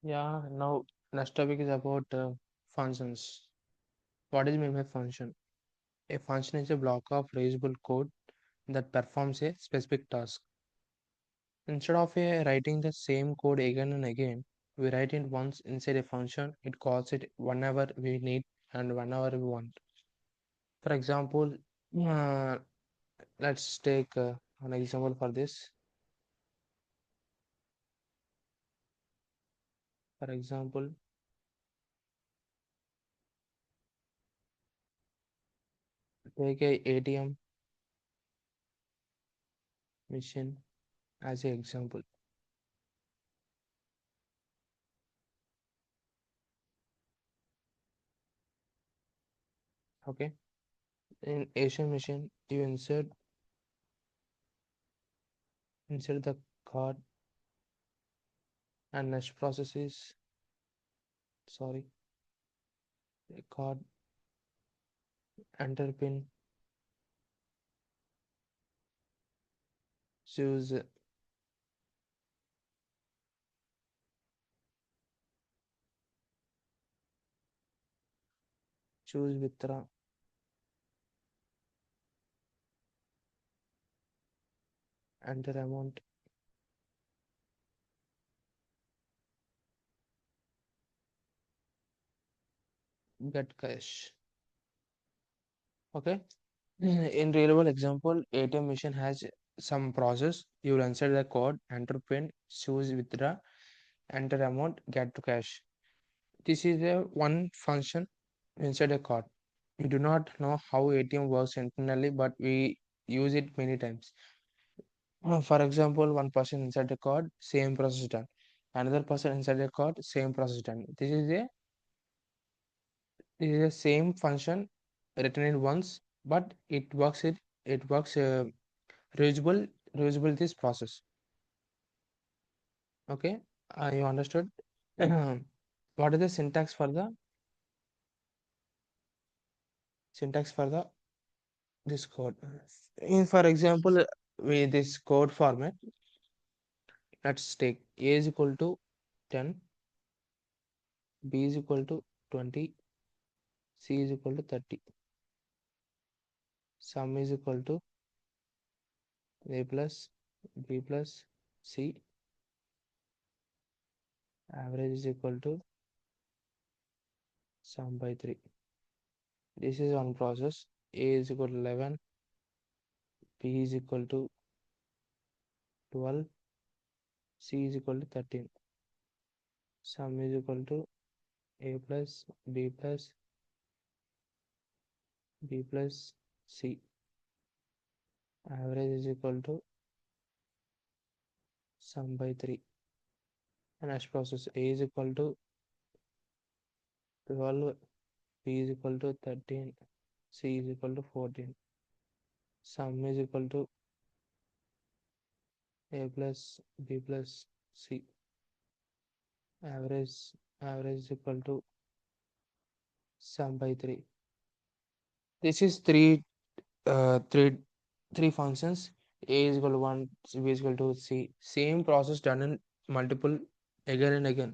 Yeah, now next topic is about functions. What is meant by function? A function is a block of reusable code that performs a specific task. Instead of writing the same code again and again, we write it once inside a function. It calls it whenever we need and whenever we want. For example, uh, let's take an example for this. For example, take a ATM machine as an example. Okay, in Asian machine, you insert the card, and next process is sorry, card, enter pin, choose withdraw, enter amount, get cash. Okay, in real world example, ATM machine has some process. You will insert the code, enter pin, choose withdraw, enter amount, get to cash. This is a one function inside a card. We do not know how ATM works internally, but we use it many times. For example, one person inside the card, same process done. Another person inside the card, same process done. This is a same function written in once, but it works reusable this process. Okay, you understood? What is the syntax for the this code? In for example, with this code format, let's take A is equal to 10, B is equal to 20, C is equal to 30. Sum is equal to A plus B plus C. Average is equal to sum by 3. This is one process. A is equal to 11, B is equal to 12, C is equal to 13. Sum is equal to A plus B plus C. Average is equal to sum by 3. And next process A is equal to 12, B is equal to 13, C is equal to 14. Sum is equal to A plus B plus C. Average is equal to sum by 3. This is three functions. A is equal to 1, B is equal to C. Same process done in multiple again and again.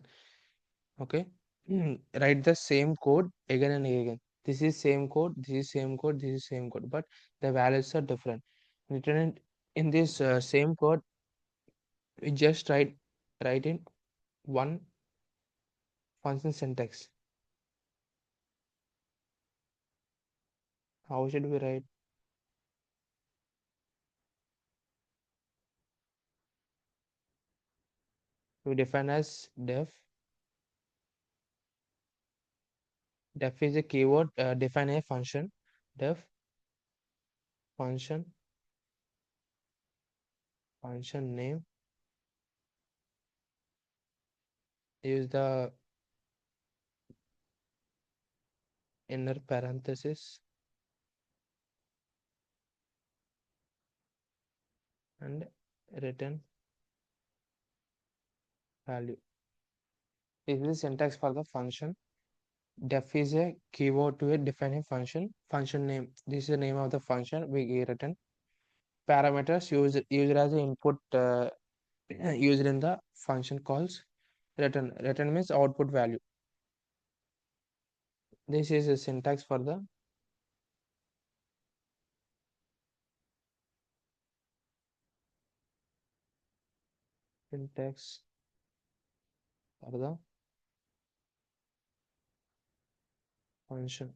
Okay. Write the same code again and again. This is same code, this is same code, this is same code, but the values are different. Written in this same code, we just write in one function syntax. How should we write? We define as def. Def is a keyword. Define a function. Def function name. Use the inner parenthesis and return value. This is the syntax for the function. Def is a keyword to a defining function. Function name. This is the name of the function we return. Parameters used as an input used in the function calls. Return means output value. This is a syntax for the syntax for the function.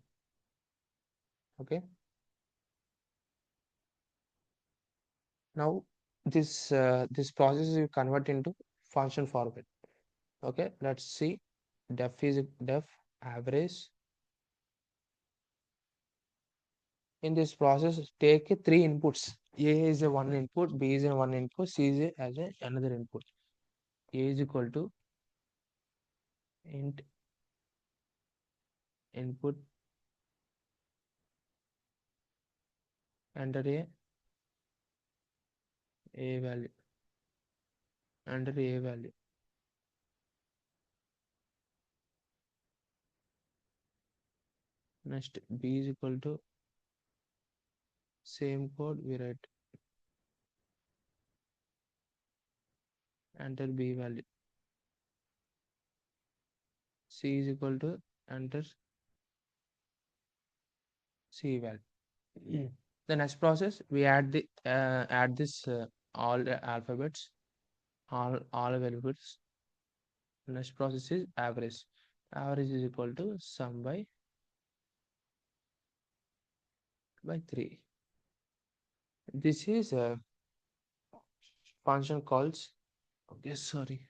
Okay. Now this process is convert into function format. Okay. Let's see. Def average. In this process, take three inputs. A is a one input, B is a one input, C is as another input. A is equal to int input, enter a value, enter a value. Next B is equal to same code we write, enter B value. C is equal to enter C value. The next process we add this all the alphabets, all variables. Next process is average. Average is equal to sum by 3. This is a function calls. Okay, sorry.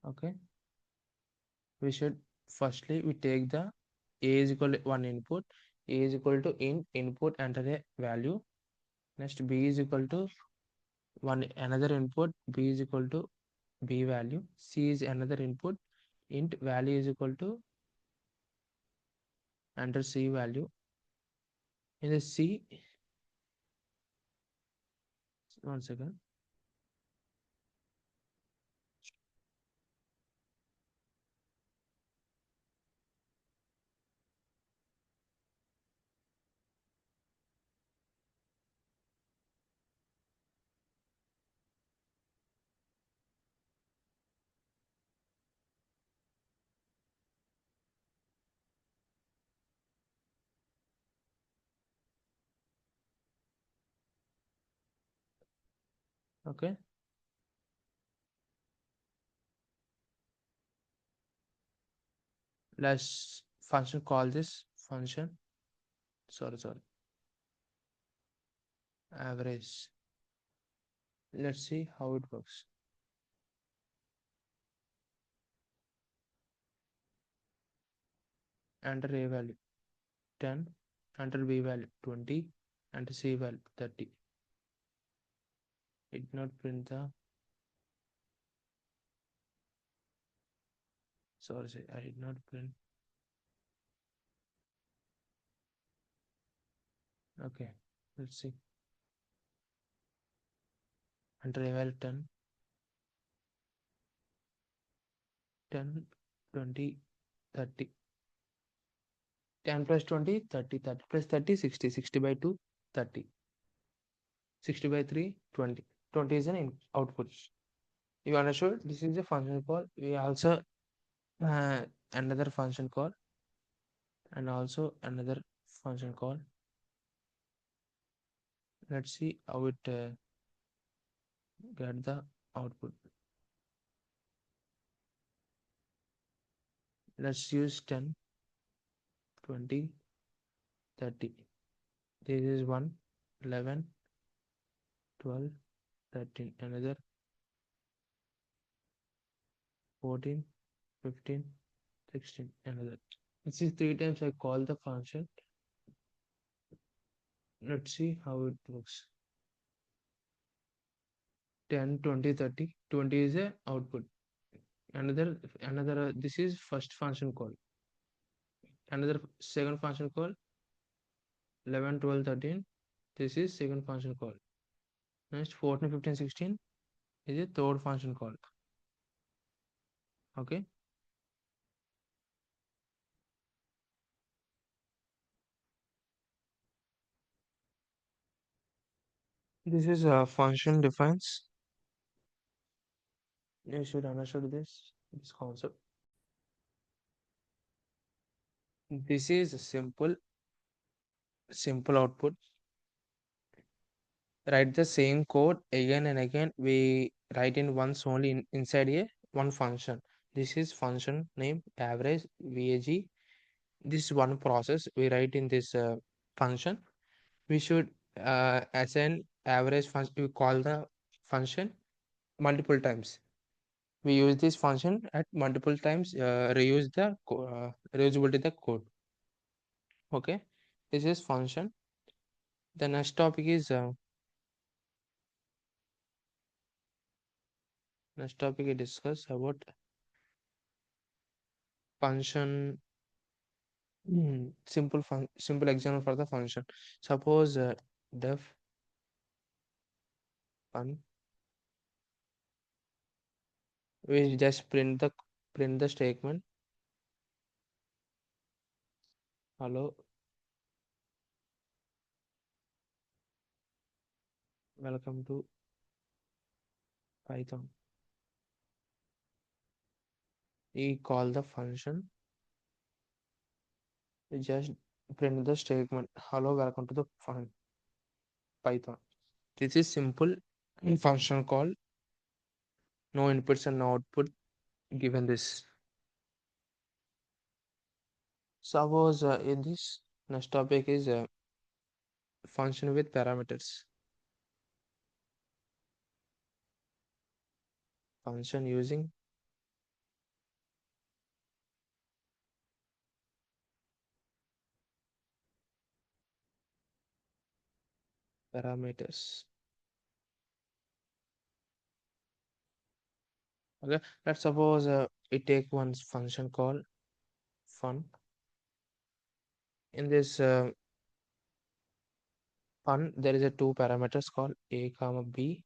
Okay, we should firstly we take the a is equal to one input, a is equal to input, enter a value. Next b is equal to one another input, b is equal to b value, c is another input, int value is equal to enter c value. In the c, one second. Okay, let's function call this function. Sorry, average. Let's see how it works. Enter a value 10, enter b value 20, enter c value 30. It did not print the sorry, I did not print. Okay, let's see. Enter a value 10, 10, 20, 30. 10 plus 20, 30, 30 plus 30, 60, 60 by 2, 30. 60 by 3, 20. 20 is an output. You understood? This is a function call. We also uh, another function call and also another function call. Let's see how it get the output. Let's use 10, 20, 30. This is 1, 11, 12, 13. Another 14, 15, 16. Another. This is 3 times I call the function. Let's see how it works. 10, 20, 30. 20 is a output. Another this is first function call. Another second function call 11, 12, 13. This is second function call. Next 14, 15, 16 is a third function call. Okay. This is a function defines. You should understand this concept. This is a simple output. Write the same code again and again. We write in once only inside a one function. This is function name average vag. This is one process we write in this function. We should assign average function. We call the function multiple times. We use this function at multiple times. Reusability the code. Okay, this is function. The next topic we discuss about function. Simple example for the function. Suppose def fun. We just print the statement. Hello, welcome to Python. We call the function. We just print the statement. Hello, welcome to the Python. This is simple function call. No inputs and no output given this. Suppose in this next topic is function with parameters. Function using parameters. Okay, let's suppose we take one function called fun. In this fun, there is a two parameters called a comma b.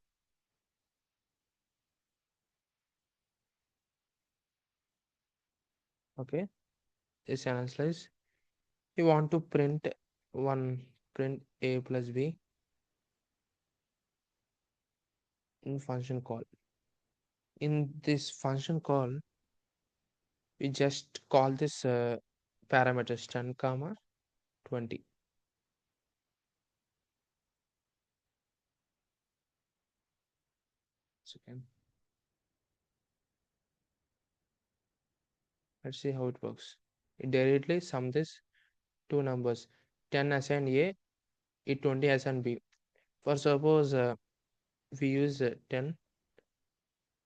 Okay, this analyze. You want to print a plus b in function call. In this function call, we just call this parameters 10 comma 20. Second, let's see how it works. It directly sum this two numbers, 10 assign a, it 20 assign b. For suppose we use 10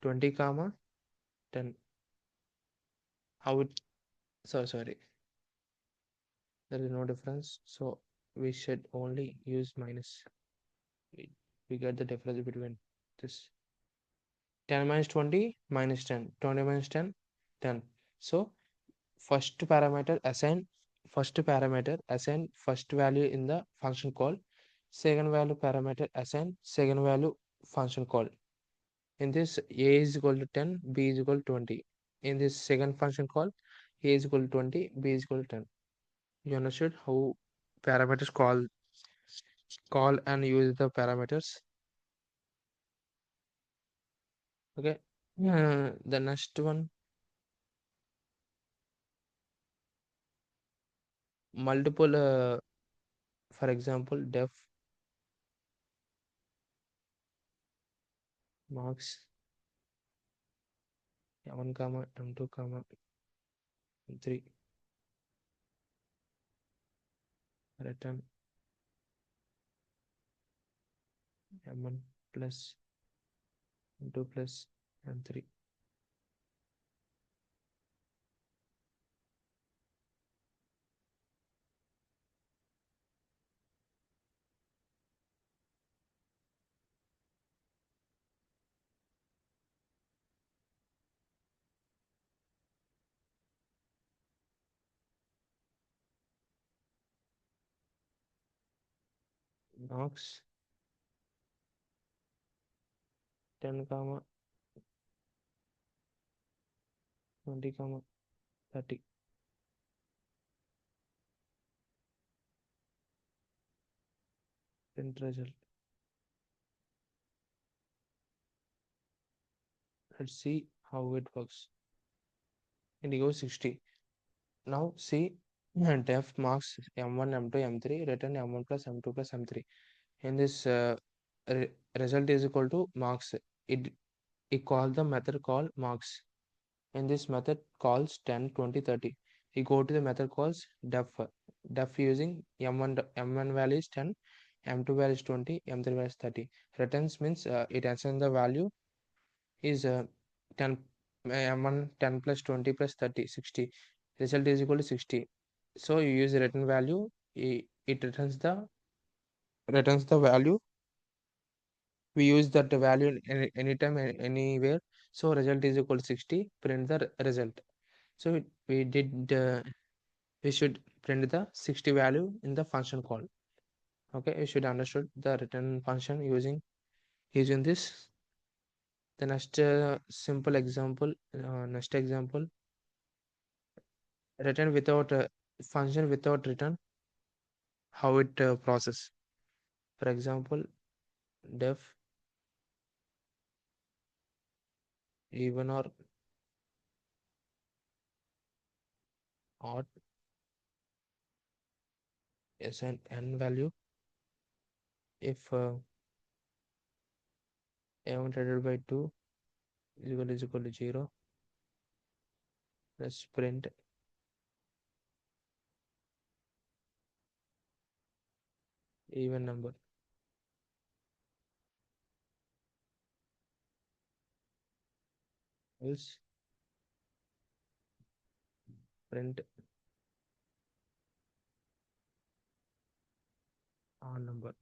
20 comma 10. How it, sorry, there is no difference, so we should only use minus. We get the difference between this 10 minus 20 minus 10, 20 minus 10 10. So first parameter assign first value in the function call. Second value parameter assign second value function call. In this, a is equal to 10, b is equal to 20. In this second function call, a is equal to 20, b is equal to 10. You understood how parameters call and use the parameters. Okay. The next one, multiple. For example, def marks m1 comma m2 comma m3 return m1 plus m2 plus m3. Marks 10 comma 20 comma 30. Print result. Let's see how it works. It goes 60. Now see def marks m1, m2, m3, return m1 plus m2 plus m3. In this result is equal to marks. It it calls the method called marks. In this method calls 10, 20, 30. We go to the method calls def using m1 value is 10, m2 value is 20, m3 value is 30. Returns means it assigns the value is 10, m1 10 plus 20 plus 30 60. Result is equal to 60. So you use the return value, it returns the value. We use that value anytime anywhere. So result is equal to 60. Print the result. So we should print the 60 value in the function call. Okay, you should understood the return function using this. The next simple example, next example, return without function without return, how it process. For example, def even or odd is an n value if a1 divided by 2 is equal to 0. Let's print even number. Else print odd number.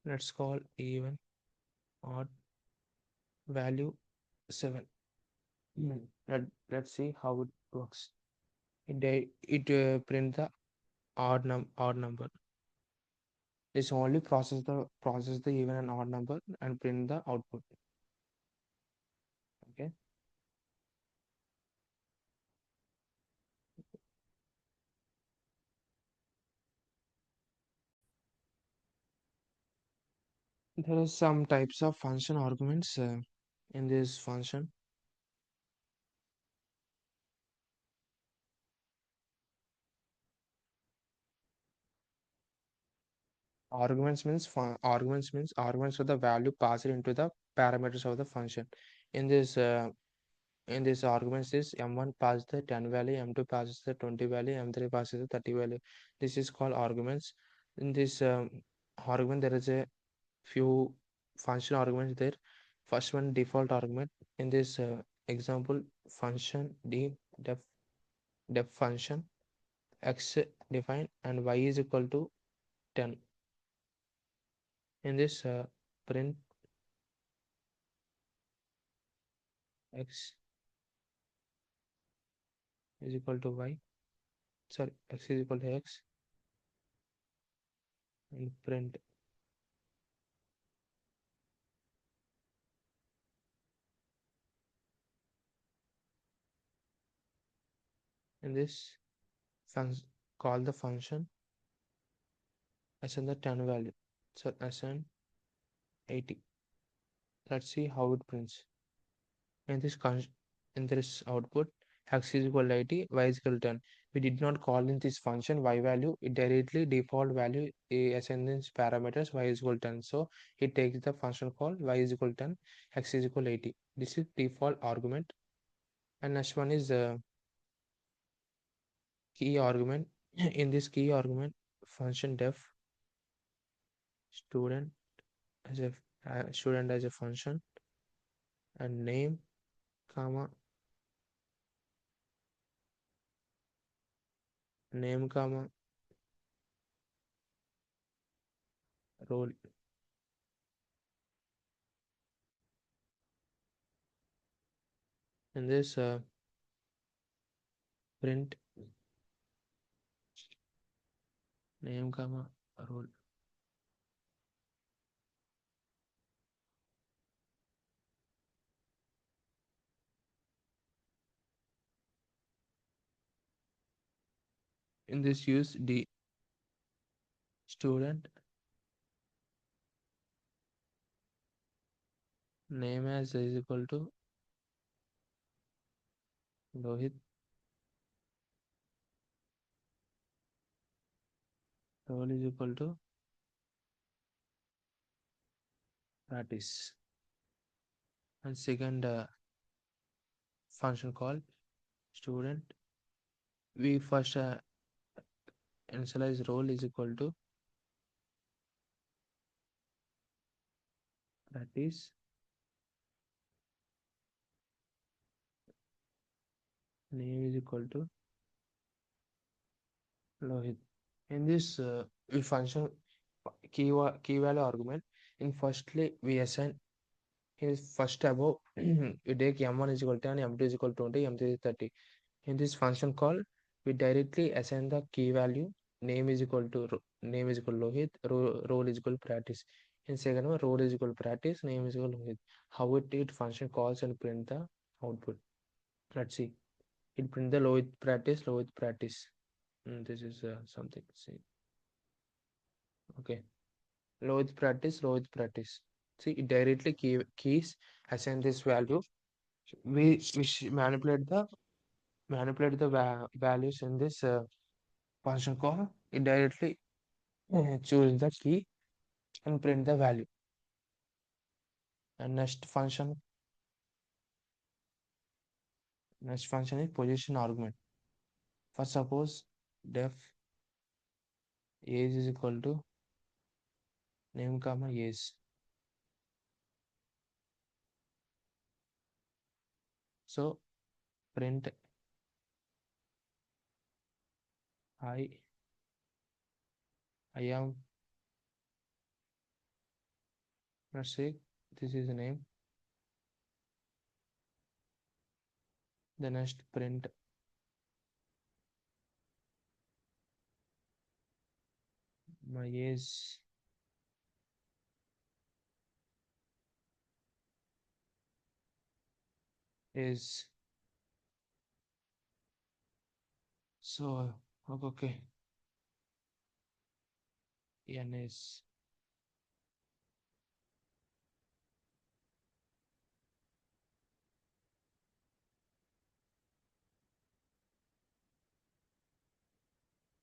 Let's call even odd value 7. Let's see how it works. It print the odd number. This only process the even and odd number and print the output. Okay. There are some types of function arguments in this function. Arguments are the value passed into the parameters of the function. In this arguments is m1 passes the 10 value, m2 passes the 20 value, m3 passes the 30 value. This is called arguments. In this argument there is a few function arguments there. First one, default argument. In this example, function def function x defined and y is equal to 10. In this print x is equal to y, sorry, x is equal to x, and print in this call the function assign the 10 value, so assign 80. Let's see how it prints. In this in this output, x is equal to 80, y is equal to 10. We did not call in this function y value. It directly default value assigns its parameters y is equal to 10. So it takes the function call y is equal to 10, x is equal to 80. This is default argument. And next one is key argument. In this key argument, function def student as a student as a function, and name comma name comma role. In this print name comma role. In this use d student name as is equal to Lohit, role is equal to practice. And second function called student, we first initialize role is equal to practice, name is equal to Lohit. In this we function key value argument. In firstly we assign is first above we take m1 is equal to 10, m2 is equal to 20, m3 is 30. In this function call, we directly assign the key value. Name is equal to name is equal to Lohit, role is equal to practice. In second one, role is equal to practice, name is equal to Lohit. How it function calls and print the output. Let's see. It print the Lohit practice, Lohit practice. This is something. See, okay. Lohit practice, Lohit practice. See, it directly keys assign this value. We manipulate the values in this function call. It directly choose the key and print the value. And next function is position argument. For suppose def age is equal to name comma age. So print I am, let's say this is the name. The next print my age is so okay. N is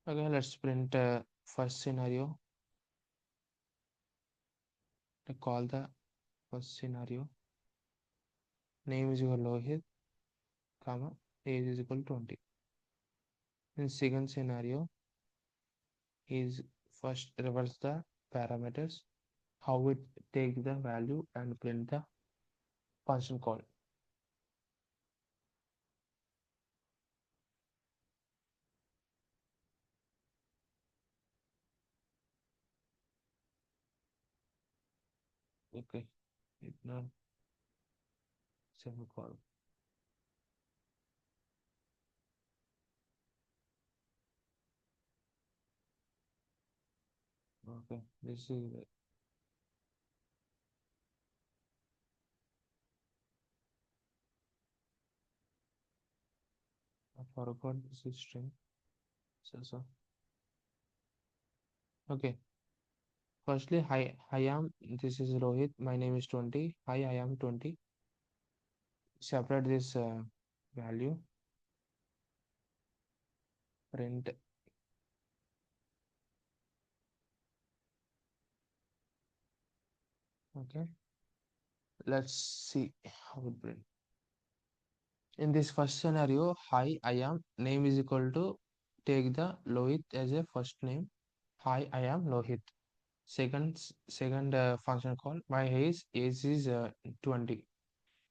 okay. Let's print first scenario. To call the first scenario. Name is equal to Lohit, comma age is equal to 20. In second scenario is first reverse the parameters, how it take the value and print the function call. Okay, ignore semicolon. Okay, this is I forgot this is string. So okay. Firstly, I am. This is Rohit. My name is 20. Hi, I am 20. Separate this value. Print. Okay. Let's see how it print. In this first scenario, hi, I am. Name is equal to take the Lohit as a first name. Hi, I am Lohit. Second function call. My age is 20.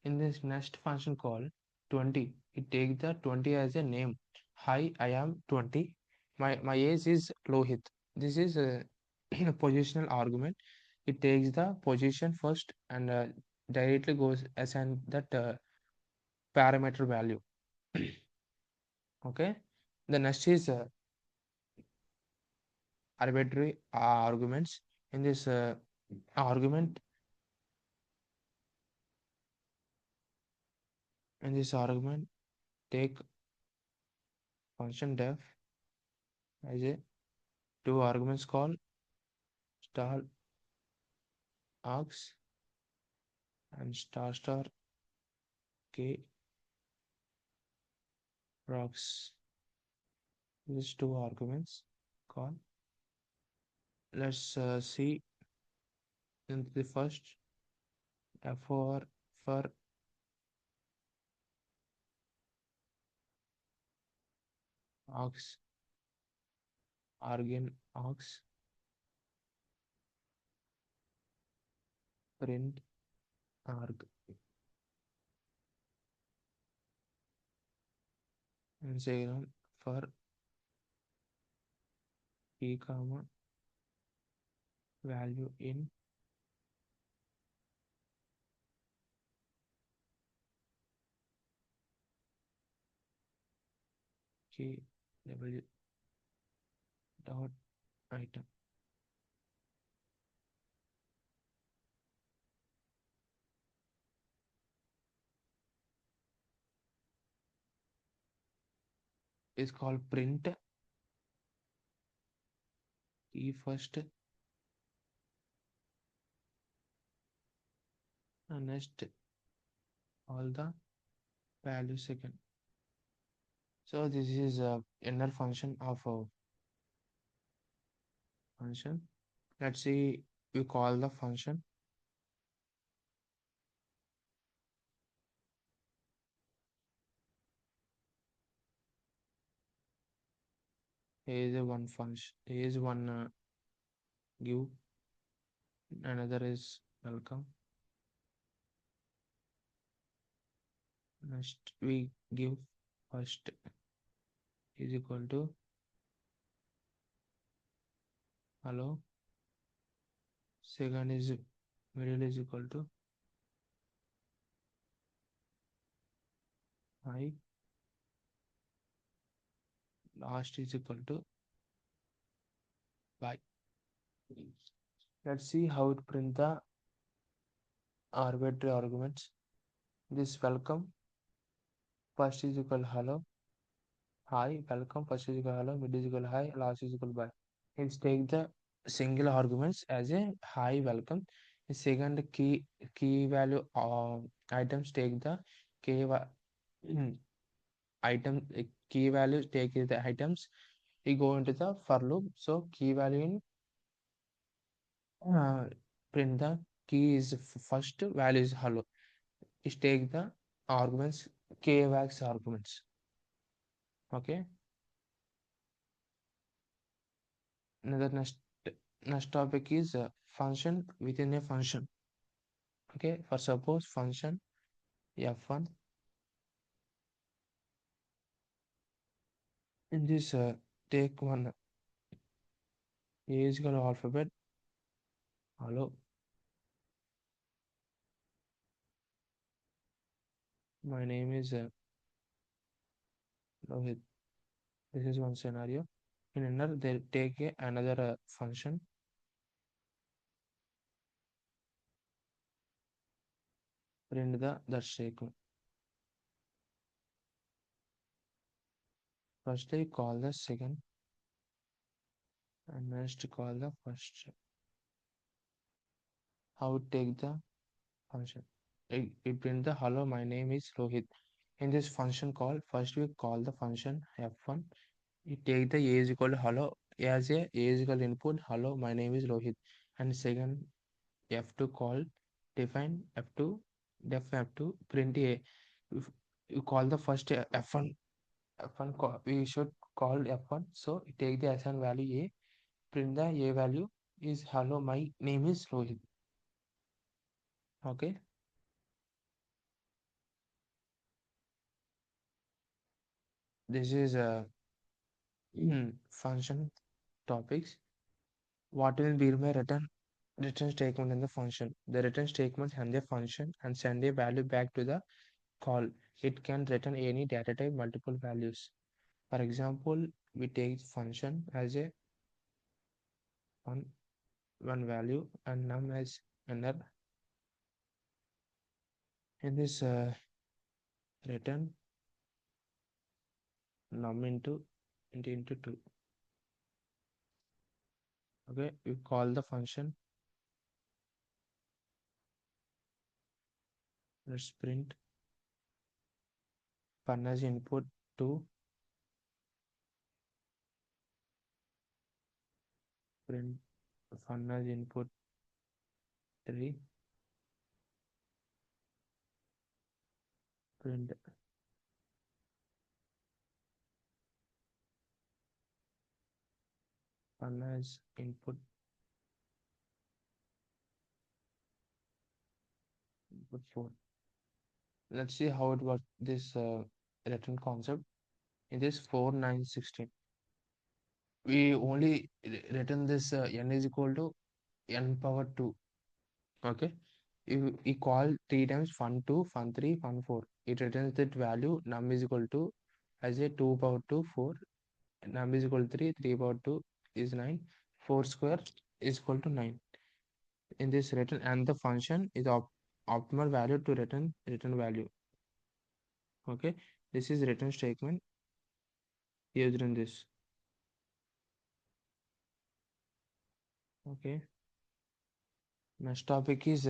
In this next function call 20, it takes the 20 as a name. Hi, I am 20. My age is Lohit. This is a positional argument. It takes the position first and directly goes assign that parameter value. Okay. The next is arbitrary arguments. In this argument, take function def as a two arguments called star args and star star k rocks. These two arguments called. Let's see in the first for args argin args print arg and second for key comma value in key w dot item is called print key first and next all the value second. So this is a inner function of a function. Let's see, we call the function. Here is a one function. Here is one give, another is welcome. Next we give first is equal to hello. Second is middle is equal to hi. Last is equal to bye. Let's see how it print the arbitrary arguments. This welcome first is equal hello, hi, welcome first is equal hello, mid is equal hi, last is equal bye. Let's take the single arguments as a hi, welcome. The second key value items take the key item key values take the items. We go into the for loop. So key value in uh, print the key is first value is hello. Is take the arguments kwargs arguments. Okay. Another next topic is function within a function. Okay. For suppose function f1 in this take one is equal alphabet hello. My name is Rohit. This is one scenario. In another, they take another function. Print the that statement. Firstly, call the second, and next call the first. How to take the function? We print the hello. My name is Rohit. In this function call, first we call the function f1. We take the a is equal to hello as a is equal input. Hello, my name is Rohit. And second f2 call define f2 def f2 print a. If you call the first f1 f1 call, we should call f1. So take the s1 value a, print the a value is hello, my name is Rohit. Okay. This is a function topics. What will be my return statement in the function? The return statement and the function and send a value back to the call. It can return any data type multiple values. For example, we take function as a one value and num as another. In this return num into 2. Okay, we call the function. Let's print fun as input 2, print fun as input 3, print fun as input 4. Let's see how it works, this return concept. In this 4 9 16, we only return this n is equal to n power 2. Okay, you call 3 times fun2, fun3, fun4. It returns that value num is equal to as a 2 power 2 4, num is equal to 3, 3 power 2 is 9, 4 square is equal to 9. In this return, and the function is optimal value to return value. Okay, this is return statement used in this. Okay, next topic is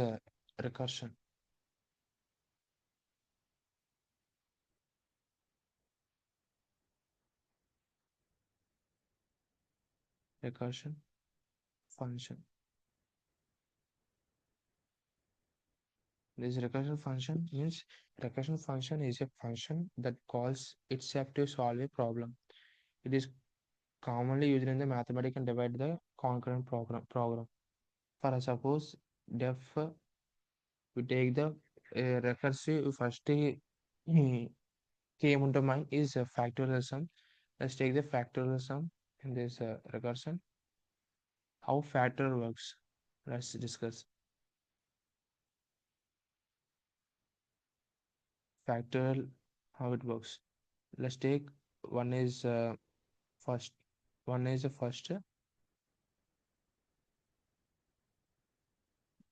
recursion. Recursion function. This recursion function means recursion function is a function that calls itself to solve a problem. It is commonly used in the mathematics and divide the concurrent program. For suppose def, we take the recursive first came into mind is a factorial sum. Let's take the factorial sum in this recursion. How factor works? Let's discuss factorial, how it works. Let's take one is first, one is the first,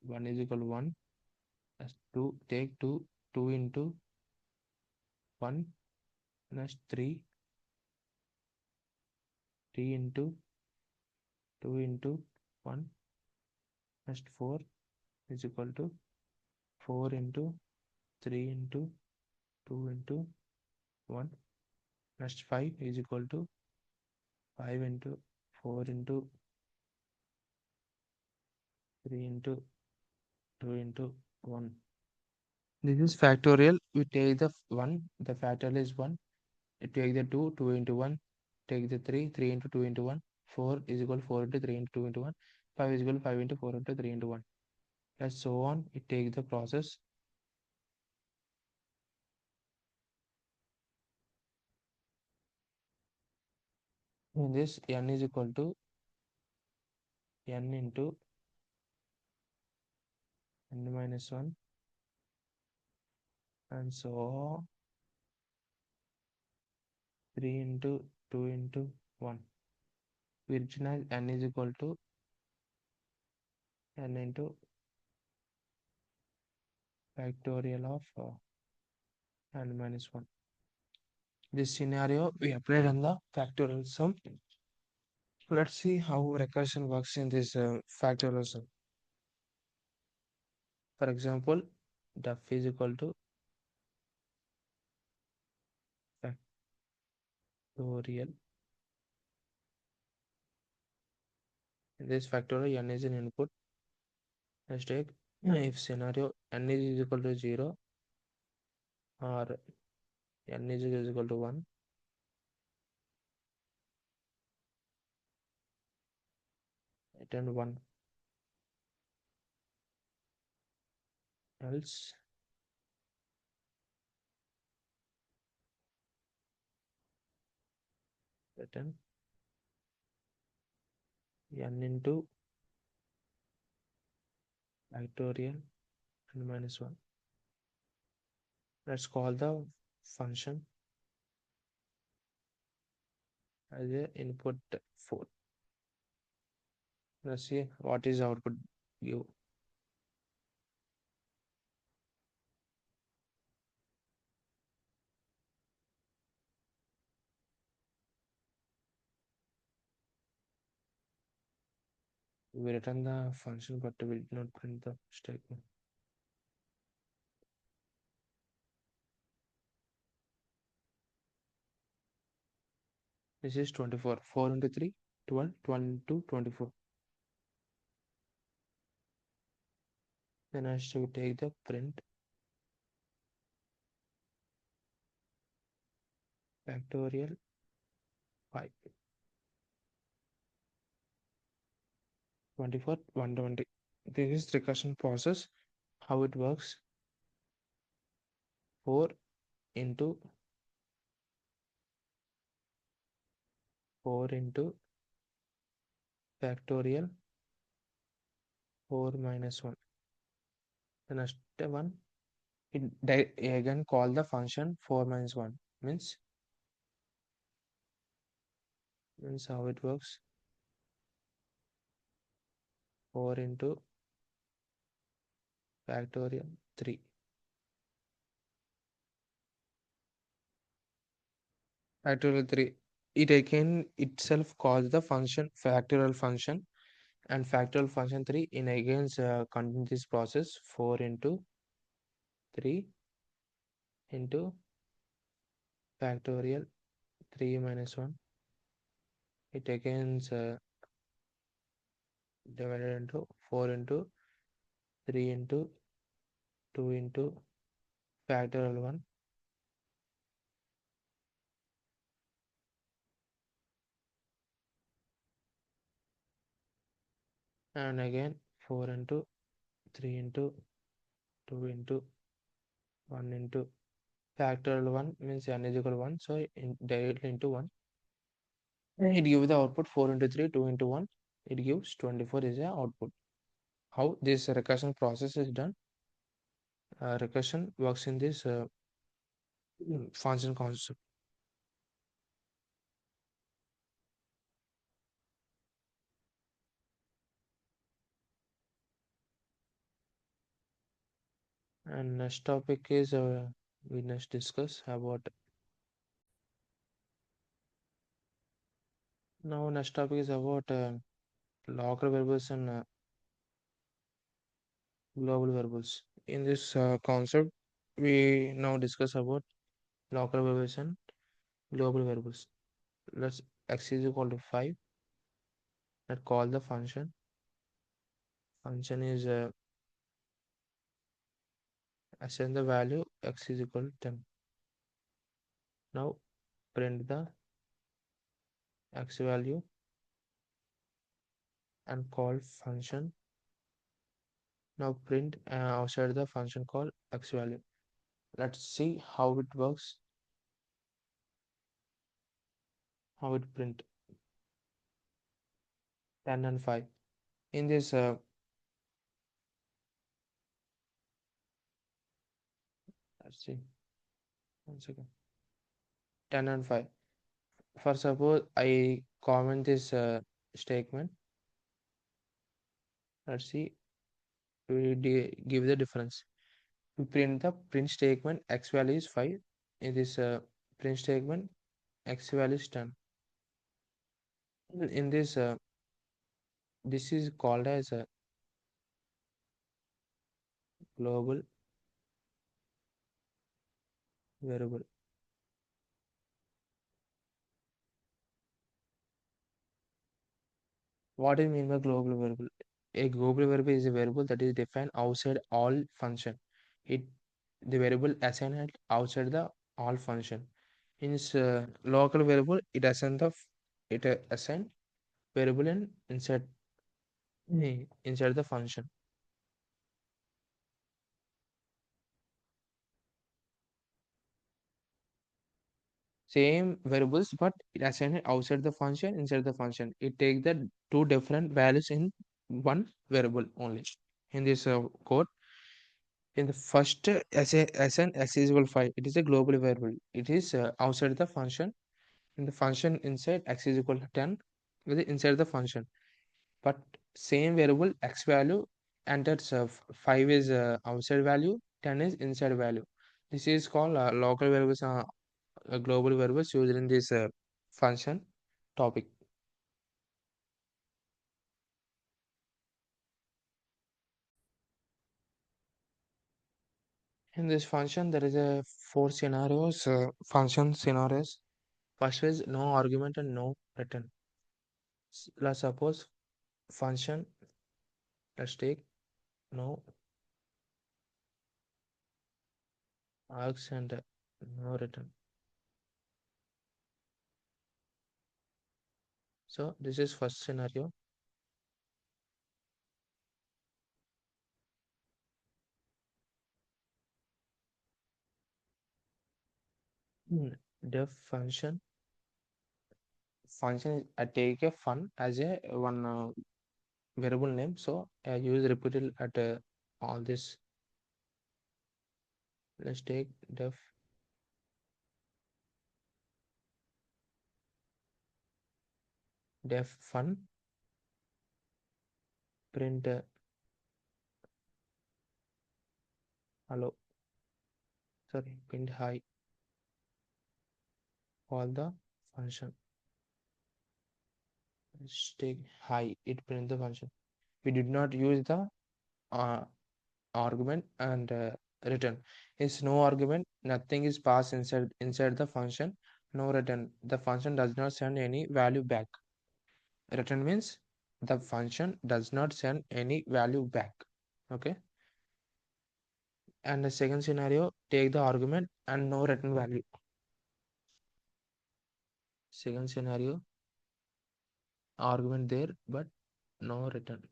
one is equal to 1. That's 2, take 2, 2 into 1, that's 3, 3 into 2 into 1, that's 4 is equal to 4 into 3 into 2 into 1, that's 5 is equal to 5 into 4 into 3 into 2 into 1. This is factorial. We take the 1, the factorial is 1. You take the 2, 2 into 1. Take the 3, 3 into 2 into 1. 4 is equal to 4 into 3 into 2 into 1. 5 is equal to 5 into 4 into 3 into 1. And so on. It takes the process. In this, n is equal to n into n minus 1. And so 3 into 2 into 1. We written as n is equal to n into factorial of n minus 1. This scenario we applied on the factorial sum. Let's see how recursion works in this factorial sum. For example, def is equal to factorial. In this factorial, n is an input. Let's take if scenario n is equal to 0 or n is equal to 1, return 1, else return n into factorial n minus 1. Let's call the function as a input 4. Let's see what is output give. We return the function, but we did not print the statement. This is 24. 4 into 3, 12, 12 into 24. Then I should take the print factorial 5. 24, 120. This is recursion process. How it works? 4 into 4 into factorial 4 minus 1. The next one, again call the function 4 minus 1. Means how it works. 4 into factorial 3. Factorial 3. It again itself calls the function factorial function, and factorial function 3 in again continue this process 4 into 3 into factorial 3 minus 1. It again divided into 4 into 3 into 2 into factorial 1. And again 4 into 3 into 2 into 1 into factorial 1 means n is equal to 1, so directly into 1. It gives the output 4 into 3, 2 into 1. It gives 24 is the output. How this recursion process is done? Recursion works in this function concept. And next topic is we next discuss about. Now next topic is about local variables and global variables. In this concept, we now discuss about local variables and global variables. Let's x is equal to 5. Let call the function. Function is assign the value x is equal to 10. Now print the x value and call function. Now print outside the function call x value. Let's see how it works. How it print 10 and 5. In this let's see 1 second. 10 and 5. For suppose I comment this statement. Let's see, we give the difference. We print the print statement x value is 5. In this print statement x value is 10. In this this is called as a global variable. What do you mean by global variable? A global variable is a variable that is defined outside all function. It the variable assigned at outside the all function. In this local variable, it assign the it assign variable in inside the function. Same variables, but it assign it outside the function, inside the function. It takes the two different values in one variable only. In this code, in the first assign x is equal to 5, it is a global variable. It is outside the function. In the function inside x is equal to 10 with inside the function. But same variable x value enters 5 is outside value, 10 is inside value. This is called local variables, global variables used in this function topic. In this function, there is a four scenarios, function scenarios. First is no argument and no return. Let's suppose function, let's take no args and no return. So this is first scenario. Def function I take a fun as a one variable name, so I use repeated at all this. Let's take def fun print hello, sorry, print hi, all the function. Let's take hi, it print the function. We did not use the uh, argument and return. Is no argument, nothing is passed inside the function. No return, the function does not send any value back. Return means the function does not send any value back. Okay. And the second scenario, take the argument and no return value. Second scenario, argument there but no return.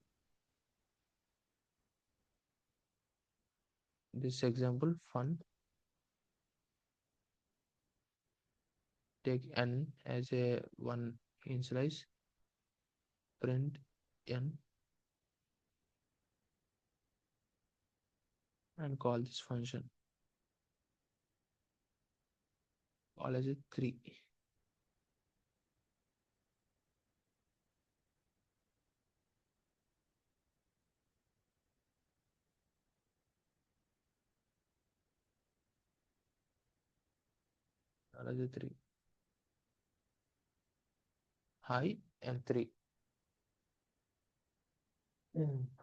This example fun, take n as a one initialize, print n and call this function, call as a 3. Call as a 3 high and 3.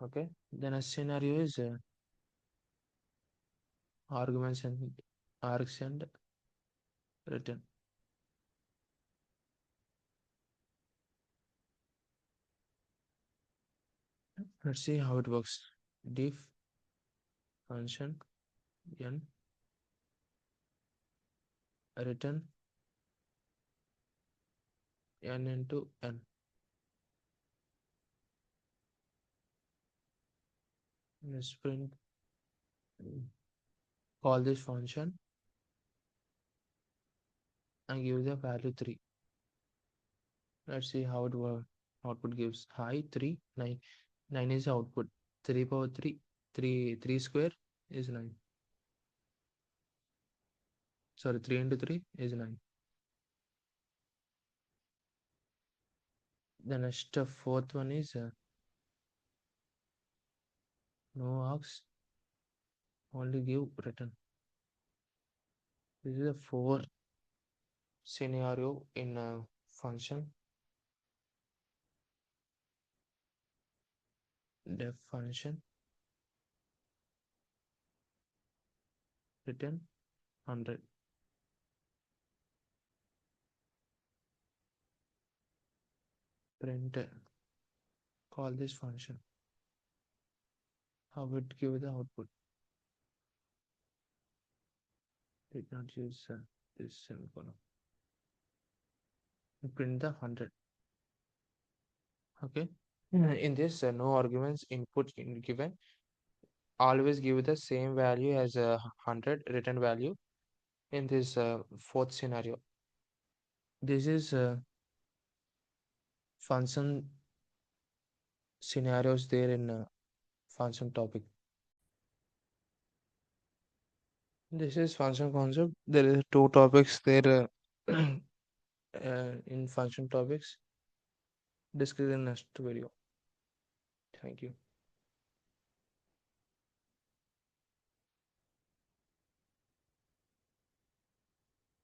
Okay, then a scenario is arguments and args and return. Let's see how it works. Diff function n return n into n. Let's print, call this function and give the value 3. Let's see how it works. Output gives high 3 9. 9 is output. 3 power 3, 3 square is 9. Sorry, 3 into 3 is 9. The next fourth one is no args, only give return. This is a 4 scenario in a function. Def function return 100. Print, call this function. How it give the output? Did not use this semicolon. Print the 100. Okay. In this, no arguments input in given. Always give the same value as a 100 return value in this fourth scenario. This is function scenarios there in function topic. This is function concept. There is two topics there in function topics. Discuss in next video. Thank you.